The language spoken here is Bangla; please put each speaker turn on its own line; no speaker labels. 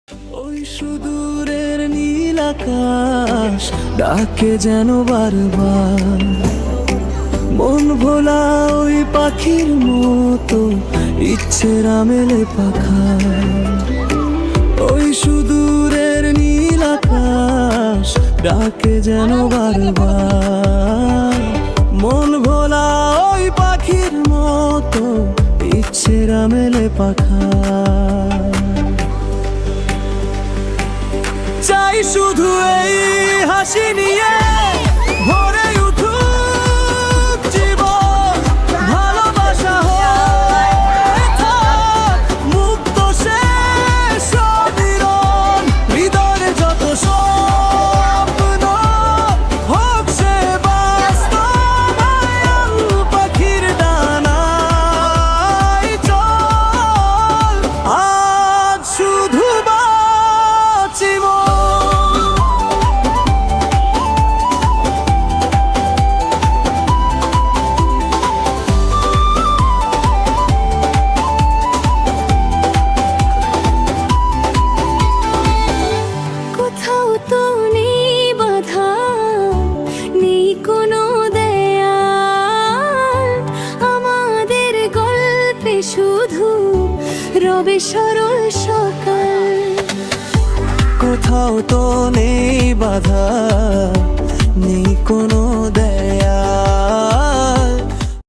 ওই সুদূরের নীল আকাশ ডাকে যেন বারবার, মন ভোলা ওই পাখির মতো ইচ্ছেরা মেলে পাখা। ওই সুদূরের নীল আকাশ ডাকে যেন বারবার, মন ভোলা ওই পাখির মতো ইচ্ছেরা মেলে পাখা। চাই শুধু এই হাসি নিয়ে ভরে উঠুক জীবন, ভালোবাসা হয়ে থাক মুক্ত শেষ অবিরল। হৃদয়ে যত স্বপ্ন হোক সে বাস্তবায়ন, পাখির ডানায় চল আজ শুধু বাঁচি মন।
কোথাও তো নেই বাধা, নেই কোনো দেয়াল, আমাদের গল্পে শুধু রবে সরল সকাল।
কোথাও তো নেই বাধা, নেই কোনো দেয়